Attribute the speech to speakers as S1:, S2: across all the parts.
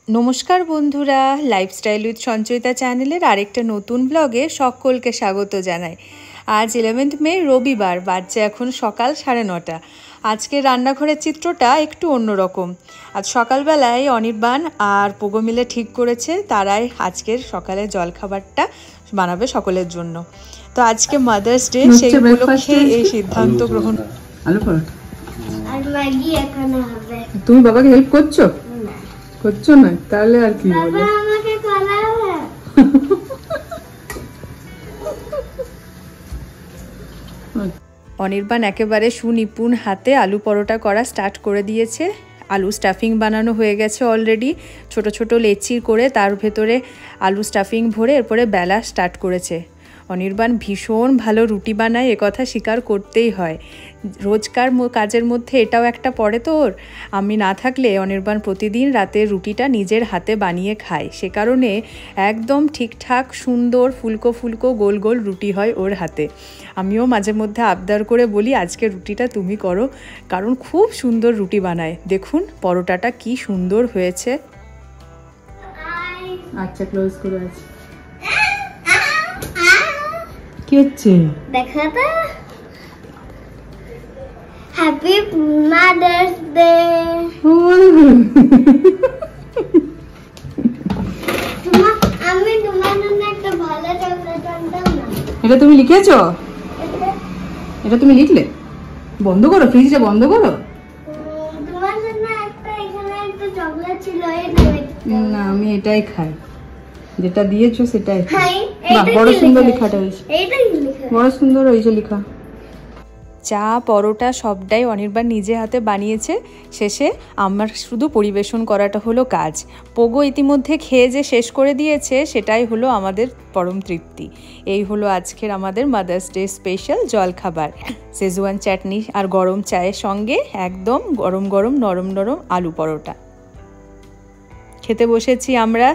S1: নমস্কার বন্ধুরা, lifestyle with Sanchayita চ্যানেলের আরেকটা নতুন ব্লগে সকলকে স্বাগত জানাই। আজ 11 মে রবিবার, বাজছে এখন সকাল 9:30। আজকের রান্নাঘরের চিত্রটা একটু অন্যরকম। আজ সকালবেলায় অনির্বাণ আর পোগো মিলে ঠিক করেছে তারাই আজকের সকালে জলখাবারটা বানাবে সকলের জন্য। তো আজকে মাদার্স ডে, সেই উপলক্ষে এই সিদ্ধান্ত গ্রহণ।
S2: আলু পরোটা
S3: আর ম্যাগি এখানে হবে।
S2: তুমি বাবাকে হেল্প করছো? করছো না? তাহলে আর কি বলো?
S3: বাবা আমাকে করাবে।
S1: অনির্বাণ একেবারে সুনিপুণ হাতে আলু পরোটা করা স্টার্ট করে দিয়েছে। আলু স্টাফিং বানানো হয়ে গেছে অলরেডি, ছোট ছোট লেচি করে তার ভেতরে আলু স্টাফিং ভরে এরপরে বেলা স্টার্ট করেছে। অনির্বাণ ভীষণ ভালো রুটি বানায়, একথা স্বীকার করতেই হয়। রোজকার কাজের মধ্যে এটাও একটা পড়ে তো ওর। আমি না থাকলে অনির্বাণ প্রতিদিন রাতে রুটিটা নিজের হাতে বানিয়ে খায়, সে কারণে একদম ঠিকঠাক সুন্দর ফুলকো ফুলকো গোল গোল রুটি হয় ওর হাতে। আমিও মাঝে মধ্যে আবদার করে বলি আজকে রুটিটা তুমি করো, কারণ খুব সুন্দর রুটি বানায়। দেখুন পরোটাটা কি সুন্দর হয়েছে।
S2: আচ্ছা, ক্লোজ করে আছে। কি হচ্ছে
S3: দেখো তো, হ্যাপি মাদার্স ডে। আমি তোমার জন্য একটা ভালো চকলেট আনতাম না।
S2: এটা তুমি লিখেছো? এটা তুমি লিখলে? বন্ধ করো, ফ্রিজটা বন্ধ করো।
S3: তোমার জন্য একটা এখানে একটা চকলেট ছিল,
S2: না, আমি এটাই খাই, যেটা দিয়েছো সেটাই।
S3: হ্যাঁ,
S2: বড় সুন্দর লেখাটা হয়েছে,
S3: এইটাই লেখা,
S2: বড় সুন্দর হয়েছে লেখা।
S1: চা পরোটা সবটাই অনির্বাণ নিজে হাতে বানিয়েছে। শেষে আমার শুধু পরিবেশন করাটা হলো কাজ। পোগো ইতিমধ্যে খেয়ে যে শেষ করে দিয়েছে, সেটাই হলো আমাদের পরম তৃপ্তি। এই হলো আজকের আমাদের মাদার্স ডে স্পেশাল জলখাবার। শেজওয়ান চাটনি আর গরম চায়ের সঙ্গে একদম গরম গরম নরম নরম আলু পরোটা। খেতে বসেছি আমরা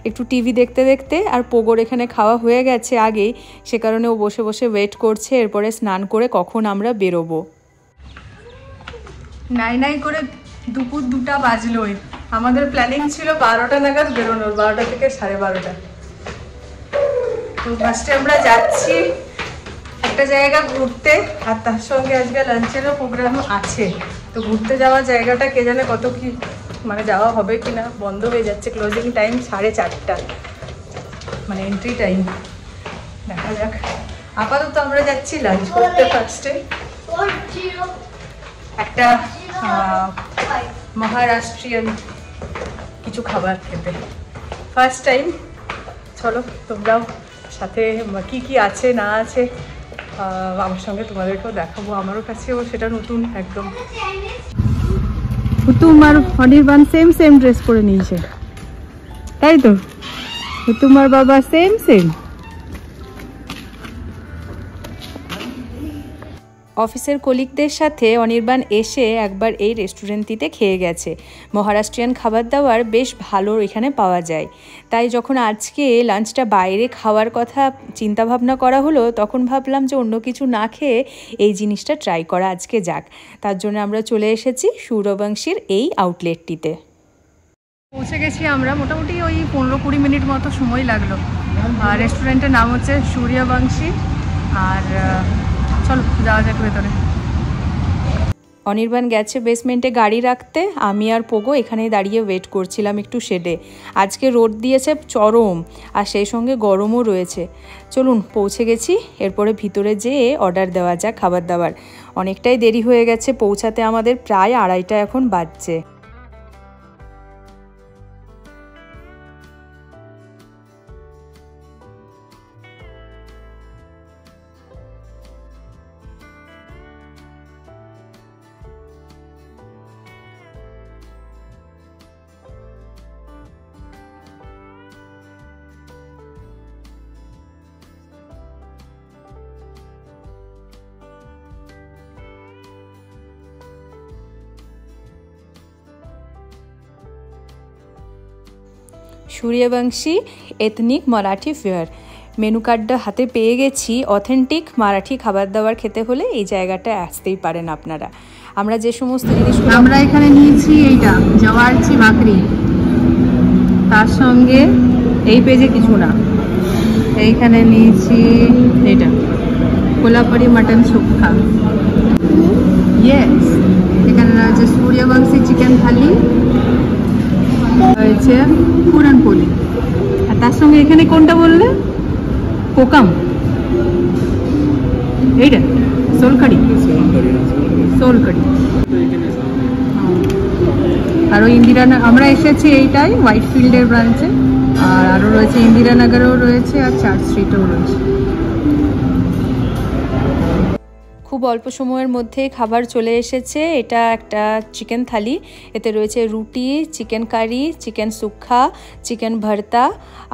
S1: একটু টিভি দেখতে দেখতে, আর পোগোর এখানে খাওয়া হয়ে গেছে আগেই, সে কারণে ও বসে বসে ওয়েট করছে এরপরে স্নান করে কখন আমরা বেরোবো। নাই নাই করে দুপুর 2টা বাজলোই। আমাদের প্ল্যানিং ছিল 12টা নাগাদ বেরোনোর, 12টা থেকে 12:30। তো ফার্স্টে আমরা যাচ্ছি একটা জায়গা ঘুরতে, আর তার সঙ্গে আজকে লাঞ্চেরও প্রোগ্রাম আছে। তো ঘুরতে যাওয়া জায়গাটা কে জানে কত কি মানে যাওয়া হবে কিনা, বন্ধ হয়ে যাচ্ছে। ক্লোজিং টাইম 4:30, মানে এন্ট্রি টাইম। দেখা যাক। আপাতত আমরা যাচ্ছি লাঞ্চ করতে ফার্স্টে একটা মহারাষ্ট্রিয়ান কিছু খাবার খেতে, ফার্স্ট টাইম। চলো তোমরাও সাথে কি কি আছে না আছে আমার সঙ্গে তোমাদেরকেও দেখাবো, আমারও কাছেও সেটা নতুন একদম।
S2: তোমার অনির্বাণ সেম সেম ড্রেস পরে নিয়েছে, তাই তো? তোমার বাবা সেম সেম।
S1: অফিসের কলিগদের সাথে অনির্বাণ এসে একবার এই রেস্টুরেন্টটিতে খেয়ে গেছে। মহারাষ্ট্রিয়ান খাবার দাবার বেশ ভালো এখানে পাওয়া যায়। তাই যখন আজকে লাঞ্চটা বাইরে খাওয়ার কথা চিন্তা ভাবনা করা হলো, তখন ভাবলাম যে অন্য কিছু না খেয়ে এই জিনিসটা ট্রাই করা আজকে যাক। তার জন্য আমরা চলে এসেছি সূর্যবংশীর এই আউটলেটটিতে। পৌঁছে গেছি আমরা, মোটামুটি ওই 15-20 মিনিট মতো সময় লাগলো। রেস্টুরেন্টের নাম হচ্ছে সূর্যবংশী। আর চলো যাওয়া যাক ভেতরে। অনির্বাণ গেছে বেসমেন্টে গাড়ি রাখতে, আমি আর পোগো এখানে দাঁড়িয়ে ওয়েট করছিলাম একটু শেডে। আজকে রোদ দিয়েছে চরম, আর সেই সঙ্গে গরমও রয়েছে। চলুন পৌঁছে গেছি, এরপরে ভিতরে যেয়ে অর্ডার দেওয়া যাক খাবার দাবার। অনেকটাই দেরি হয়ে গেছে পৌঁছাতে, আমাদের প্রায় 2:30 এখন বাজছে। Suryavanshi ethnic Marathi fair menu কার্ডটা হাতে পেয়ে গেছি। অথেন্টিক মারাঠি খাবার দাবার খেতে হলে এই জায়গাটা আসতেই পারেন আপনারা। আমরা যে সমস্ত জিনিসগুলো
S2: আমরা এখানে নিয়েছি, এইটা জওয়ারচি ভাকরি, তার সঙ্গে এই পেজে কিছু না, এইখানে নিয়েছি এটা কোলাপুরি মাটন সুক্কা, ইয়েস। এখানে রয়েছে সূর্যবংশী চিকেন থালি, রয়েছে পুরনপোলি, আর তার সঙ্গে এখানে কোনটা বললে? কোকাম, এইটা সোলকারি, সোলকারি। আরও আমরা এসেছি এইটাই হোয়াইট ফিল্ডের ব্রাঞ্চে, আর আরও রয়েছে ইন্দিরানগরেও রয়েছে, আর চার্চ স্ট্রিটেও রয়েছে।
S1: খুব অল্প সময়ের মধ্যে খাবার চলে এসেছে। এটা একটা চিকেন থালি, এতে রয়েছে রুটি, chicken curry, chicken sukka, chicken bharta,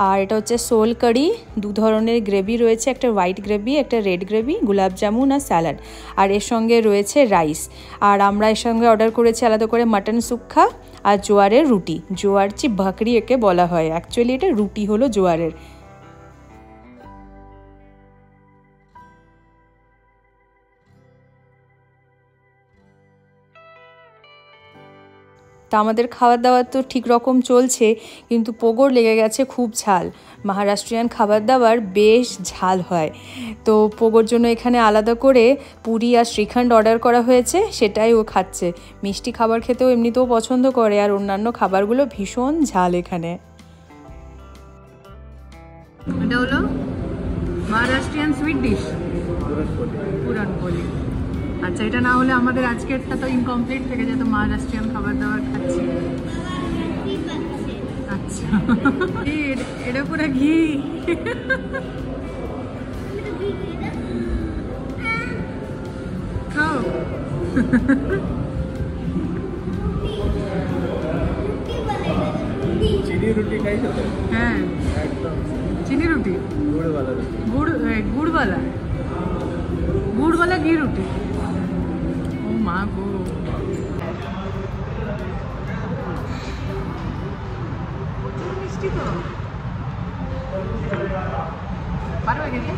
S1: আর এটা হচ্ছে সোল কারি। 2 ধরনের গ্রেভি রয়েছে, একটা হোয়াইট গ্রেভি, একটা রেড গ্রেভি, গোলাপ জামুন আর স্যালাড, আর এর সঙ্গে রয়েছে রাইস। আর আমরা এর সঙ্গে অর্ডার করেছি আলাদা করে মাটন সুক্কা আর জোয়ারের রুটি। জোয়ার চি ভাকরি একে বলা হয়, অ্যাকচুয়ালি এটা রুটি হলো জোয়ারের। তা আমাদের খাবার দাবার তো ঠিক রকম চলছে, কিন্তু পোগোর লেগে গেছে খুব ঝাল। মহারাষ্ট্রিয়ান খাবার দাবার বেশ ঝাল হয়, তো পোগোর জন্য এখানে আলাদা করে পুরি আর শ্রীখণ্ড অর্ডার করা হয়েছে, সেটাই ও খাচ্ছে। মিষ্টি খাবার খেতেও এমনিতেও পছন্দ করে, আর অন্যান্য খাবারগুলো ভীষণ ঝাল এখানে।
S2: এটা হলো মহারাষ্ট্রিয়ান সুইট ডিশ পুরনপোলি। আচ্ছা, এটা না হলে আমাদের আজকেরটা তো ইনকমপ্লিট থেকে যেত, মহারাষ্ট্রিয়ান খাবার দাবার খাচ্ছি। আচ্ছা, এটা পুরো ঘি। খাও।
S4: চিনি রুটি খাইছো?
S2: হ্যাঁ,
S4: একদম
S2: চিনি রুটি,
S4: গুড়ওয়ালা রুটি,
S2: গুড়ওয়ালা ঘি রুটি। ও মা গো, মিষ্টি তো পারবে গেলে।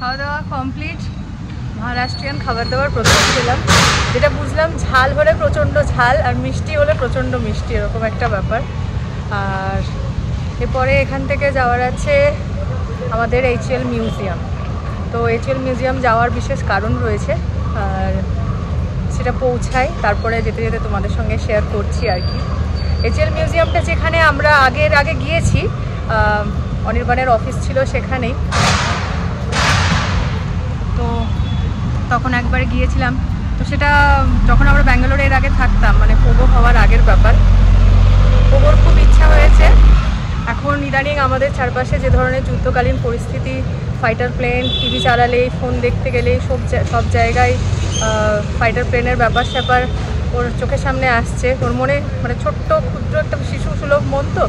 S2: খাওয়া দাওয়া কমপ্লিট। মহারাষ্ট্রিয়ান খাবার দাবার প্রথম খেলাম, যেটা বুঝলাম ঝাল হলে প্রচণ্ড ঝাল আর মিষ্টি হলে প্রচণ্ড মিষ্টি, এরকম একটা ব্যাপার। আর এরপরে এখান থেকে যাওয়ার আছে আমাদের HL মিউজিয়াম। তো HL মিউজিয়াম যাওয়ার বিশেষ কারণ রয়েছে, আর সেটা পৌঁছাই তারপরে যেতে যেতে তোমাদের সঙ্গে শেয়ার করছি আর কি। HL মিউজিয়ামটা যেখানে আমরা আগে গিয়েছি, অনির্বাণের অফিস ছিল সেখানেই, তো তখন একবার গিয়েছিলাম। তো সেটা যখন আমরা ব্যাঙ্গালোরে এর আগে থাকতাম, মানে পোগো হওয়ার আগের ব্যাপার। পোগোর খুব ইচ্ছা হয়েছে। এখন ইদানিং আমাদের চারপাশে যে ধরনের যুদ্ধকালীন পরিস্থিতি, ফাইটার প্লেন, টিভি চালালেই, ফোন দেখতে গেলেই সব জায়গায় ফাইটার প্লেনের ব্যাপার স্যাপার ওর চোখের সামনে আসছে। ওর মনে মানে ছোট্ট ক্ষুদ্র একটা শিশু সুলভ মন, তো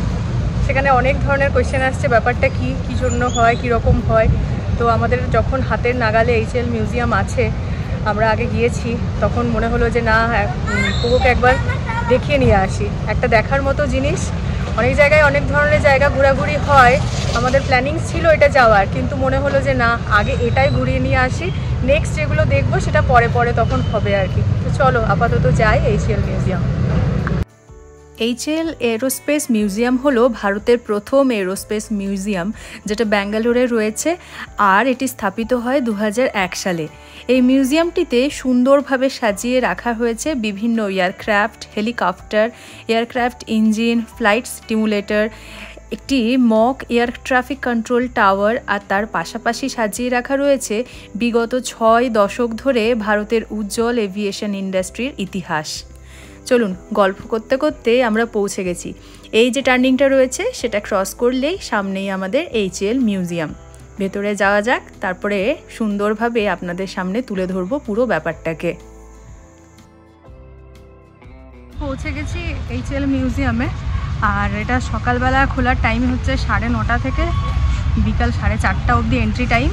S2: সেখানে অনেক ধরনের কোয়েশ্চেন আসছে, ব্যাপারটা কী জন্য হয়, কীরকম হয়। তো আমাদের যখন হাতের নাগালে HL মিউজিয়াম আছে, আমরা আগে গিয়েছি, তখন মনে হলো যে না, পোগোকে একবার দেখিয়ে নিয়ে আসি। একটা দেখার মতো জিনিস। অনেক জায়গায় অনেক ধরনের জায়গা ঘোরাঘুরি হয়, আমাদের প্ল্যানিং ছিল এটা যাওয়ার, কিন্তু মনে হলো যে না, আগে এটাই ঘুরিয়ে নিয়ে আসি, নেক্সট যেগুলো দেখবো সেটা পরে তখন হবে আর কি। তো চলো আপাতত যাই HL museum.
S1: HL aerospace museum হলো ভারতের প্রথম এরোস্পেস মিউজিয়াম, যেটা ব্যাঙ্গালোরে রয়েছে, আর এটি স্থাপিত হয় 2001 সালে। এই মিউজিয়ামটিতে সুন্দরভাবে সাজিয়ে রাখা হয়েছে বিভিন্ন aircraft, helicopter, aircraft engine, flight stimulator, একটি mock air traffic control tower, আর তার পাশাপাশি সাজিয়ে রাখা রয়েছে বিগত 6 দশক ধরে ভারতের উজ্জ্বল এভিয়েশন ইন্ডাস্ট্রির ইতিহাস। চলুন, গল্প করতে করতে আমরা পৌঁছে গেছি। এই যে টার্নিংটা রয়েছে সেটা ক্রস করলেই সামনেই আমাদের HL মিউজিয়াম। ভেতরে যাওয়া যাক, তারপরে সুন্দরভাবে আপনাদের সামনে তুলে ধরবো পুরো ব্যাপারটাকে।
S2: পৌঁছে গেছি HL মিউজিয়ামে, আর এটা সকালবেলা খোলার টাইম হচ্ছে 9:30 থেকে বিকাল 4:30 অবধি এন্ট্রি টাইম,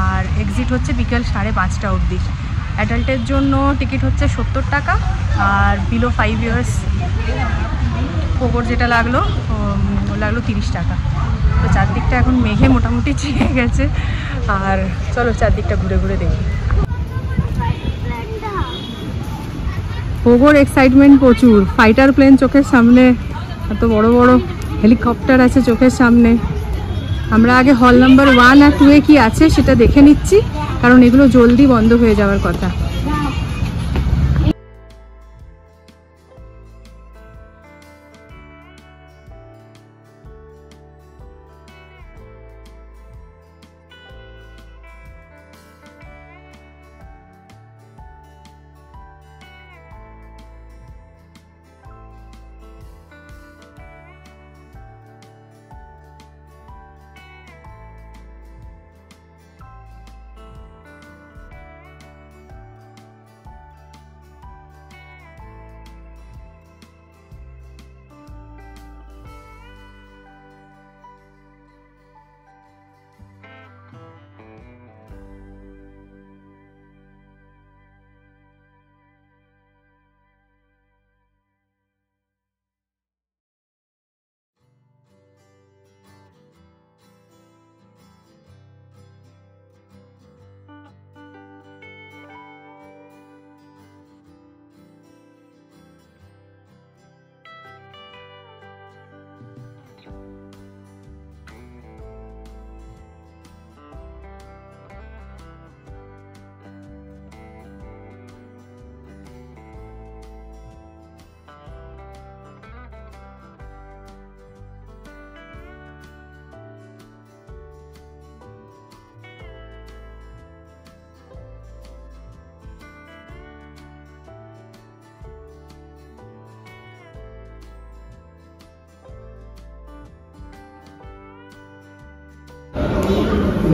S2: আর এক্সিট হচ্ছে বিকাল 5:30 অবধি। অ্যাডাল্টের জন্য টিকিট হচ্ছে 70 টাকা, আর বিলো 5 ইয়ার্স পোগোর যেটা লাগলো 30 টাকা। তো চারদিকটা এখন মেঘে মোটামুটি ছেয়ে গেছে। আর চলো চারদিকটা ঘুরে ঘুরে দেখি। ওগোর এক্সাইটমেন্ট প্রচুর, ফাইটার প্লেন চোখের সামনে, এত বড় বড় হেলিকপ্টার আছে চোখের সামনে। আমরা আগে হল নাম্বার 1 আর 2 কি আছে সেটা দেখে নিচ্ছি, কারণ এগুলো জলদি বন্ধ হয়ে যাওয়ার কথা।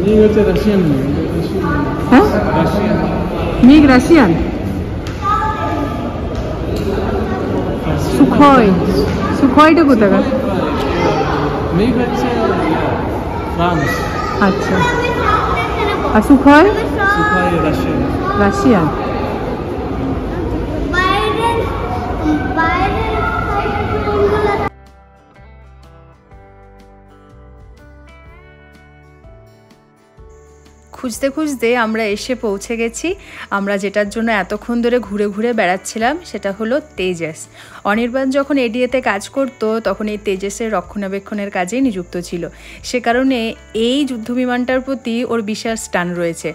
S4: মিগ হচ্ছে রাশিয়ান মিগ।
S2: হ্যাঁ, মিগ রাশিয়ান। সুখয়টা কোথাকার?
S4: মিগ হচ্ছে ফ্রান্স।
S2: আচ্ছা, আর সুখয়?
S4: সুখয় রাশিয়ান।
S2: রাশিয়ান।
S1: খুঁজতে খুঁজতে আমরা এসে পৌঁছে গেছি। আমরা যেটার জন্য এতক্ষণ ধরে ঘুরে ঘুরে বেড়াচ্ছিলাম সেটা হলো তেজস। অনির্বাণ যখন এডিএতে কাজ করতো তখন এই তেজসের রক্ষণাবেক্ষণের কাজেই নিযুক্ত ছিল। সে কারণে এই যুদ্ধবিমানটার প্রতি ওর বিশাল টান রয়েছে।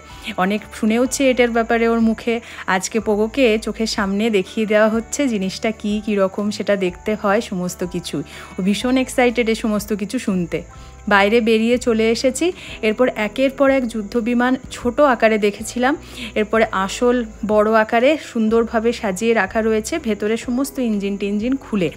S1: অনেক শুনেওছে এটার ব্যাপারে ওর মুখে। আজকে পোগোকে চোখের সামনে দেখিয়ে দেওয়া হচ্ছে জিনিসটা কী রকম সেটা দেখতে হয় সমস্ত কিছু। ও ভীষণ এক্সাইটেড এ সমস্ত কিছু শুনতে। বাইরে বেরিয়ে চলে এসেছি। এরপর একের পর এক যুদ্ধবিমান ছোট আকারে দেখেছিলাম, এরপরে আসল বড় আকারে সুন্দরভাবে সাজিয়ে রাখা রয়েছে, ভেতরে সমস্ত ইঞ্জিন টিঞ্জিন খুলে।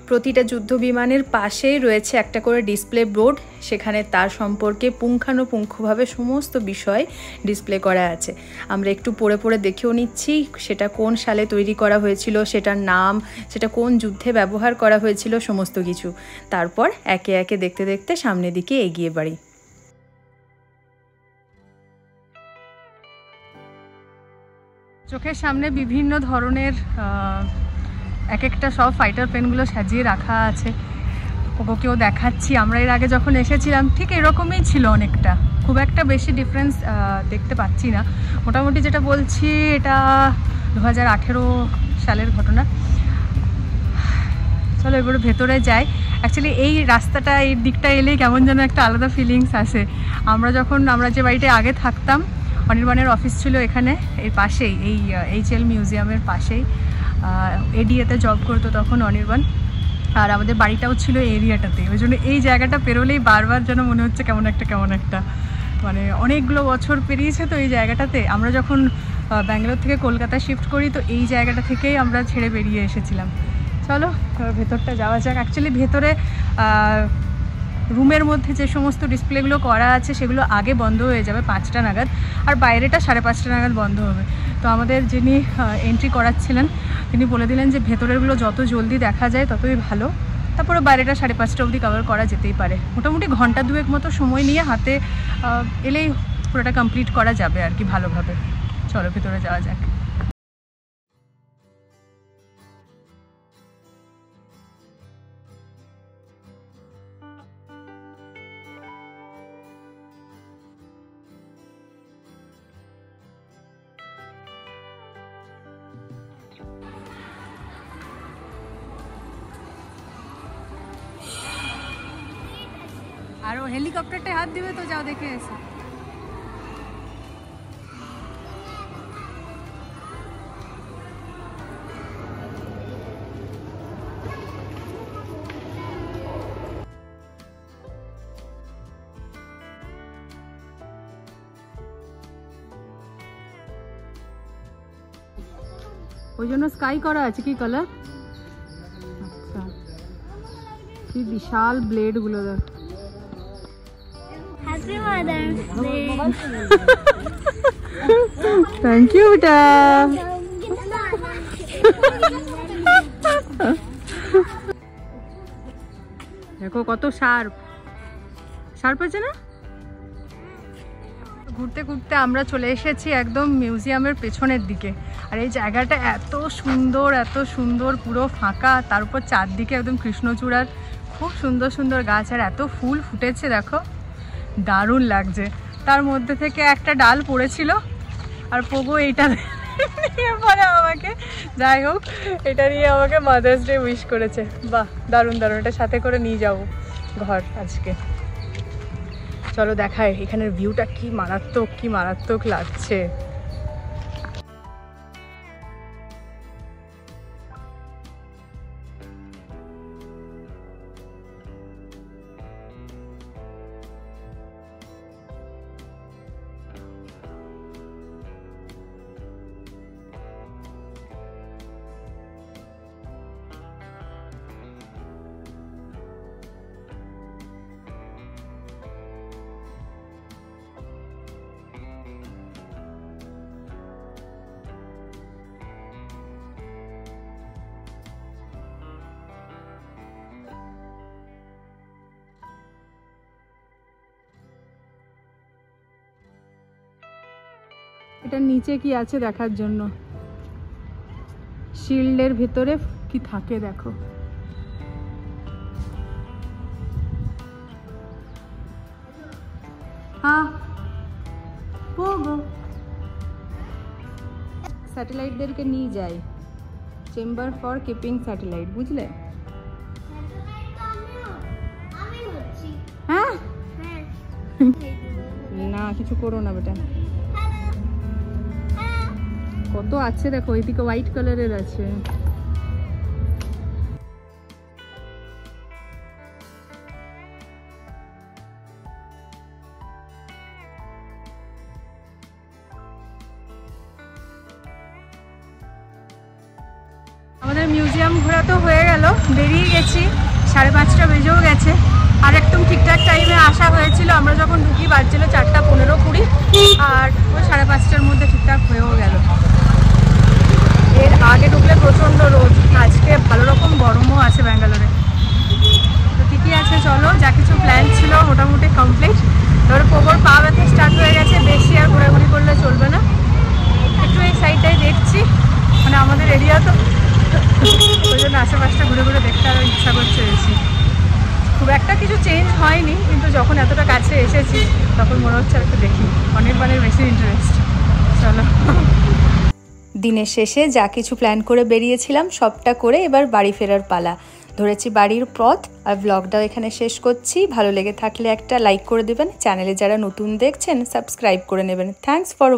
S1: প্রতিটা যুদ্ধবিমানের পাশেই রয়েছে একটা করে ডিসপ্লে বোর্ড, সেখানে তার সম্পর্কে পুঙ্খানুপুঙ্খভাবে সমস্ত বিষয় ডিসপ্লে করা আছে। আমরা একটু পড়ে পড়ে দেখেও নিচ্ছি সেটা কোন সালে তৈরি করা হয়েছিল, সেটার নাম, সেটা কোন যুদ্ধে ব্যবহার করা হয়েছিল, সমস্ত কিছু। তারপর একে একে দেখতে দেখতে সামনের দিকে এগিয়ে বাড়ি।
S2: চোখের সামনে বিভিন্ন ধরনের এক একটা সব ফাইটার প্লেনগুলো সাজিয়ে রাখা আছে। ওকেও দেখাচ্ছি। আমরা এর আগে যখন এসেছিলাম ঠিক এরকমই ছিল অনেকটা, খুব একটা বেশি ডিফারেন্স দেখতে পাচ্ছি না। মোটামুটি যেটা বলছি এটা 2018 সালের ঘটনা। চলো এবারে ভেতরে যাই। অ্যাকচুয়ালি এই রাস্তাটা, এই দিকটা এলেই কেমন যেন একটা আলাদা ফিলিংস আসে। আমরা যে বাড়িতে আগে থাকতাম, অনির্বাণের অফিস ছিল এখানে, এর পাশেই, এই HL মিউজিয়ামের পাশেই। এডিএতে জব করতো তখন অনির্বাণ, আর আমাদের বাড়িটাও ছিল এরিয়াটাতে। ওই জন্য এই জায়গাটা পেরোলেই বারবার যেন মনে হচ্ছে কেমন একটা মানে অনেকগুলো বছর পেরিয়েছে তো এই জায়গাটাতে। আমরা যখন ব্যাঙ্গালোর থেকে কলকাতা শিফট করি তো এই জায়গাটা থেকেই আমরা ছেড়ে বেরিয়ে এসেছিলাম। চলো ভেতরটা যাওয়া যাক। অ্যাকচুয়ালি ভেতরে রুমের মধ্যে যে সমস্ত ডিসপ্লেগুলো করা আছে সেগুলো আগে বন্ধ হয়ে যাবে 5টা নাগাদ, আর বাইরেটা 5:30 নাগাদ বন্ধ হবে। তো আমাদের যিনি এন্ট্রি করাচ্ছিলেন তিনি বলে দিলেন যে ভেতরেরগুলো যত জলদি দেখা যায় ততই ভালো, তারপরে বাইরেটা 5:30 অবধি কভার করা যেতেই পারে। মোটামুটি ঘন্টা দুয়েক মতো সময় নিয়ে হাতে এলেই পুরোটা কমপ্লিট করা যাবে আর কি ভালোভাবে। চলো ভেতরে যাওয়া যাক। আর ও হেলিকপ্টারটায় হাত দিবে তো, যাও দেখে এসো। ওই জন্য স্কাই করা আছে। কি কালার? আচ্ছা, কি বিশাল ব্লেড গুলো দেখ।
S3: Happy mother's day.
S2: Thank you বেটা। দেখো কত শার্প শার্প আছে না। ঘুরতে ঘুরতে আমরা চলে এসেছি একদম মিউজিয়ামের পেছনের দিকে। আর এই জায়গাটা এত সুন্দর, পুরো ফাঁকা, তার উপর চারদিকে একদম কৃষ্ণচূড়ার খুব সুন্দর সুন্দর গাছ, আর এত ফুল ফুটেছে দেখো, দারুণ লাগছে। তার মধ্যে থেকে একটা ডাল পড়েছিল, আর পোগো এইটা নিয়ে পরে আমাকে, যাই হোক, এটা নিয়ে আমাকে মাদার্স ডে উইশ করেছে। বাহ, দারুণ দারুণ, এটা সাথে করে নিয়ে যাবো ঘর আজকে। চলো দেখায় এখানের ভিউটা কি মারাত্মক লাগছে। এটার নিচে কি আছে দেখার জন্য, শিল্ডের ভেতরে কি থাকে দেখো। স্যাটেলাইটদেরকে নিয়ে যায়, চেম্বার ফর কিপিং স্যাটেলাইট, বুঝলে? হ্যাঁ না, কিছু করো না বেটা। কত আছে দেখো, এইদিকে হোয়াইট কালারের আছে। আমাদের মিউজিয়াম ঘোরা তো হয়ে গেল, বেরিয়ে গেছি, 5:30 বেজেও গেছে। আর একদম ঠিকঠাক টাইমে আসা হয়েছিল, আমরা যখন ঢুকি বাজছিল 4:15-20, আর ওই 5:30টার মধ্যে ঠিকঠাক হয়েও গেল। এর আগে ঢুকলে প্রচণ্ড রোদ, আজকে ভালো রকম গরমও আছে ব্যাঙ্গালোরে। তো ঠিকই আছে, চলো, যা কিছু প্ল্যান ছিল মোটামুটি কমপ্লিট। এবার পোগোর পা ব্যথা স্টার্ট হয়ে গেছে, বেশি আর ঘোরাঘুরি করলে চলবে না। একটু এই সাইডটাই দেখছি, মানে আমাদের এরিয়া তো, ওই জন্য আশেপাশটা ঘুরে ঘুরে দেখতে আরও ইচ্ছা করছে বেশি। খুব একটা কিছু চেঞ্জ হয়নি, কিন্তু যখন এতটা কাছে এসেছি তখন মনে হচ্ছে একটু দেখি, অনেকবারের বেশি ইন্টারেস্ট। চলো।
S1: দিনের শেষে যা কিছু প্ল্যান করে বেরিয়েছিলাম সবটা করে এবার বাড়ি ফেরার পালা। ধরেছি বাড়ির পথ, আর ব্লগটাও এখানে শেষ করছি। ভালো লেগে থাকলে একটা লাইক করে দেবেন, চ্যানেলে যারা নতুন দেখছেন সাবস্ক্রাইব করে নেবেন। Thanks for